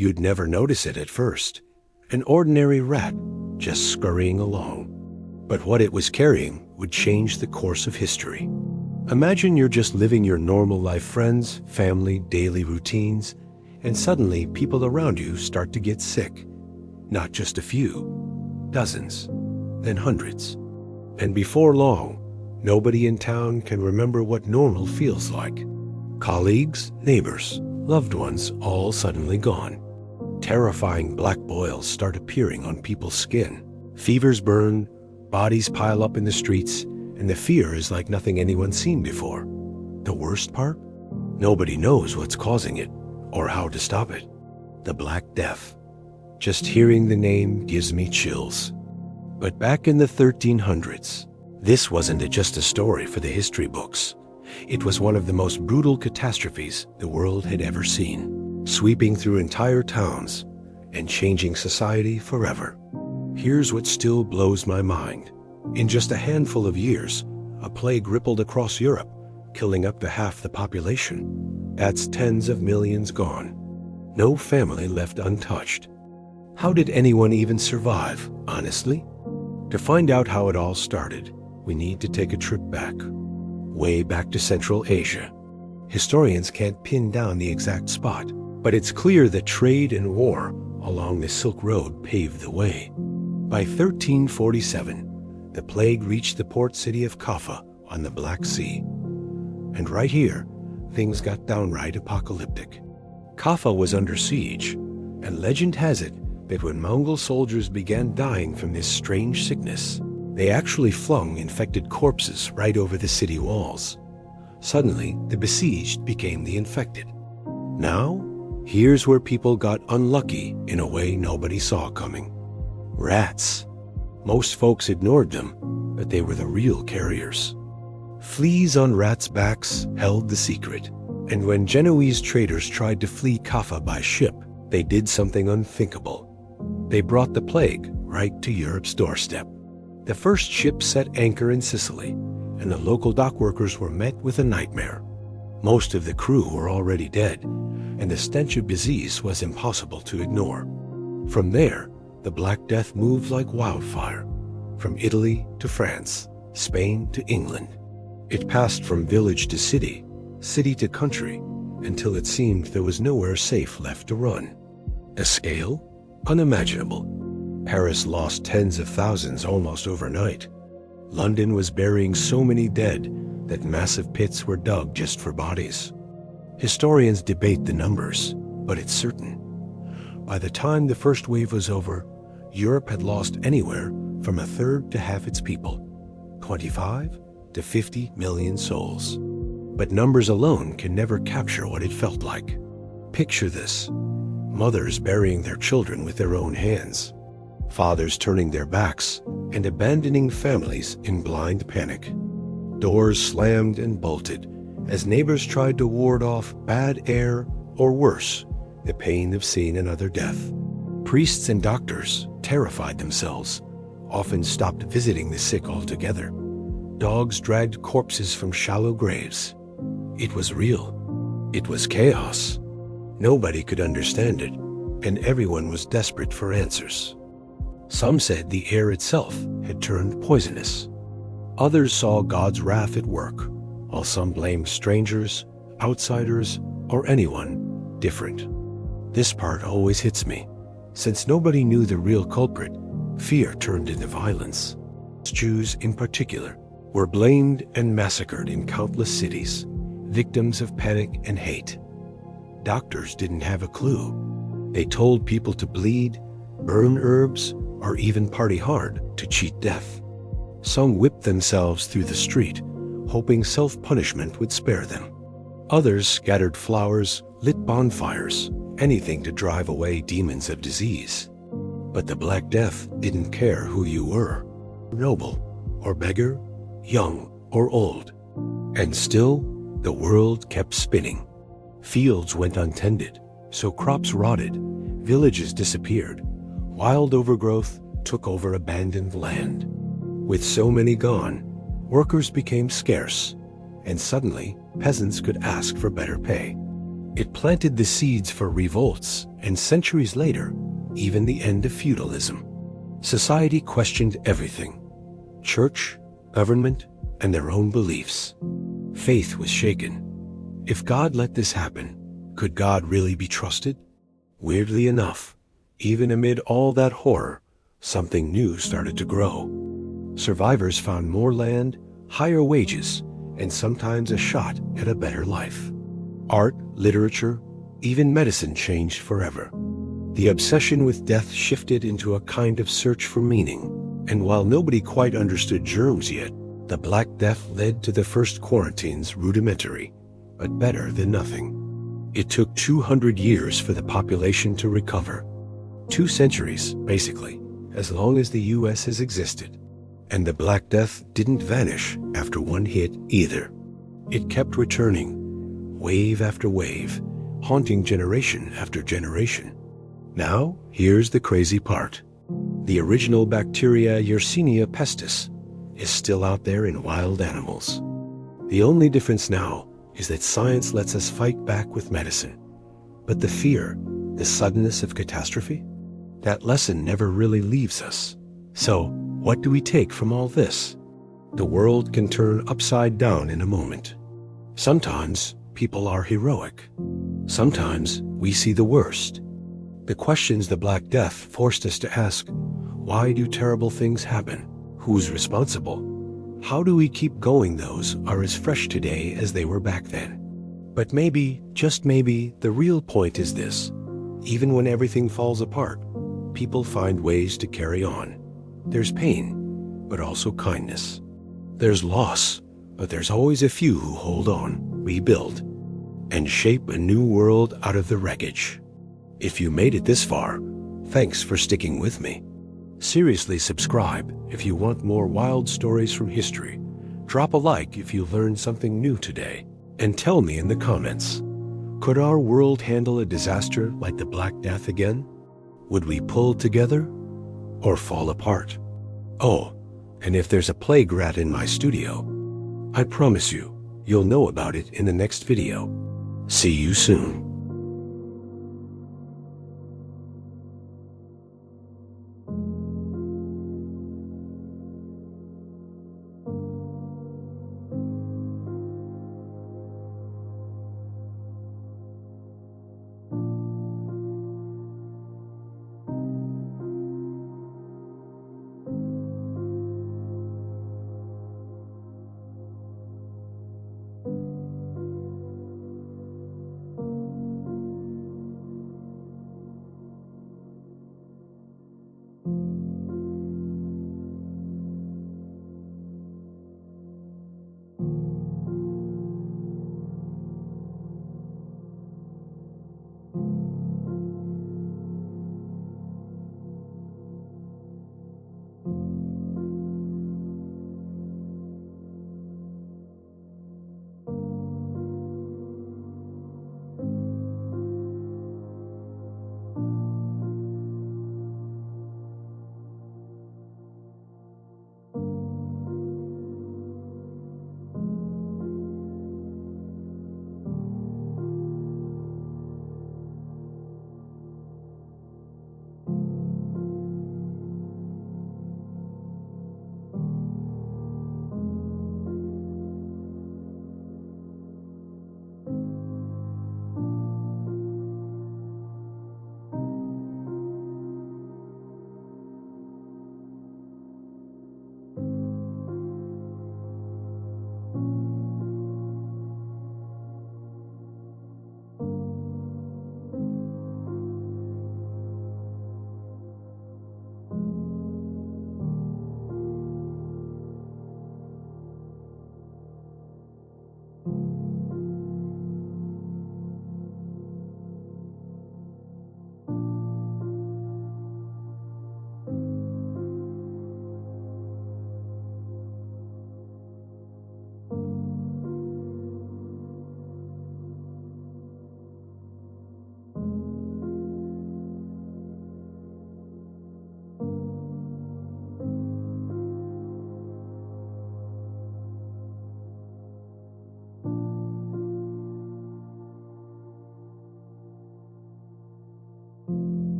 You'd never notice it at first. An ordinary rat just scurrying along. But what it was carrying would change the course of history. Imagine you're just living your normal life, friends, family, daily routines, and suddenly people around you start to get sick. Not just a few, dozens, then hundreds. And before long, nobody in town can remember what normal feels like. Colleagues, neighbors, loved ones all suddenly gone. Terrifying black boils start appearing on people's skin. Fevers burn, bodies pile up in the streets, and the fear is like nothing anyone's seen before. The worst part? Nobody knows what's causing it or how to stop it. The Black Death. Just hearing the name gives me chills. But back in the 1300s, this wasn't just a story for the history books. It was one of the most brutal catastrophes the world had ever seen, sweeping through entire towns and changing society forever. Here's what still blows my mind. In just a handful of years, a plague rippled across Europe, killing up to half the population. That's tens of millions gone. No family left untouched. How did anyone even survive, honestly? To find out how it all started, we need to take a trip back, way back to Central Asia. Historians can't pin down the exact spot, but it's clear that trade and war along the Silk Road paved the way. By 1347, the plague reached the port city of Kaffa on the Black Sea. And right here, things got downright apocalyptic. Kaffa was under siege, and legend has it that when Mongol soldiers began dying from this strange sickness, they actually flung infected corpses right over the city walls. Suddenly, the besieged became the infected. Now, here's where people got unlucky in a way nobody saw coming. Rats. Most folks ignored them, but they were the real carriers. Fleas on rats' backs held the secret, and when Genoese traders tried to flee Kaffa by ship, they did something unthinkable. They brought the plague right to Europe's doorstep. The first ship set anchor in Sicily, and the local dock workers were met with a nightmare. Most of the crew were already dead, and the stench of disease was impossible to ignore. From there, the Black Death moved like wildfire, from Italy to France, Spain to England. It passed from village to city, city to country, until it seemed there was nowhere safe left to run. A scale? Unimaginable. Paris lost tens of thousands almost overnight. London was burying so many dead that massive pits were dug just for bodies. Historians debate the numbers, but it's certain. By the time the first wave was over, Europe had lost anywhere from a third to half its people, 25 to 50 million souls. But numbers alone can never capture what it felt like. Picture this: mothers burying their children with their own hands, fathers turning their backs and abandoning families in blind panic. Doors slammed and bolted as neighbors tried to ward off bad air or worse, the pain of seeing another death. Priests and doctors, terrified themselves, often stopped visiting the sick altogether. Dogs dragged corpses from shallow graves. It was real. It was chaos. Nobody could understand it, and everyone was desperate for answers. Some said the air itself had turned poisonous. Others saw God's wrath at work, while some blamed strangers, outsiders, or anyone different. This part always hits me. Since nobody knew the real culprit, fear turned into violence. Jews in particular were blamed and massacred in countless cities, victims of panic and hate. Doctors didn't have a clue. They told people to bleed, burn herbs, or even party hard to cheat death. Some whipped themselves through the street, hoping self-punishment would spare them. Others scattered flowers, lit bonfires, anything to drive away demons of disease. But the Black Death didn't care who you were, noble or beggar, young or old. And still, the world kept spinning. Fields went untended, so crops rotted, villages disappeared, wild overgrowth took over abandoned land. With so many gone, workers became scarce, and suddenly peasants could ask for better pay. It planted the seeds for revolts and centuries later, even the end of feudalism. Society questioned everything: church, government, and their own beliefs. Faith was shaken. If God let this happen, could God really be trusted? Weirdly enough, even amid all that horror, something new started to grow. Survivors found more land, higher wages, and sometimes a shot at a better life. Art, literature, even medicine changed forever. The obsession with death shifted into a kind of search for meaning. And while nobody quite understood germs yet, the Black Death led to the first quarantines, rudimentary, but better than nothing. It took 200 years for the population to recover. 2 centuries, basically, as long as the US has existed. And the Black Death didn't vanish after one hit either. It kept returning, wave after wave, haunting generation after generation. Now, here's the crazy part. The original bacteria Yersinia pestis is still out there in wild animals. The only difference now is that science lets us fight back with medicine. But the fear, the suddenness of catastrophe, that lesson never really leaves us. So, what do we take from all this? The world can turn upside down in a moment. Sometimes people are heroic. Sometimes we see the worst. The questions the Black Death forced us to ask: why do terrible things happen? Who's responsible? How do we keep going? Those are as fresh today as they were back then. But maybe, just maybe, the real point is this: even when everything falls apart, people find ways to carry on. There's pain, but also kindness. There's loss, but there's always a few who hold on, rebuild, and shape a new world out of the wreckage. If you made it this far, thanks for sticking with me. Seriously, subscribe if you want more wild stories from history. Drop a like if you learned something new today. And tell me in the comments, could our world handle a disaster like the Black Death again? Would we pull together or fall apart? Oh, and if there's a plague rat in my studio, I promise you'll know about it in the next video. See you soon.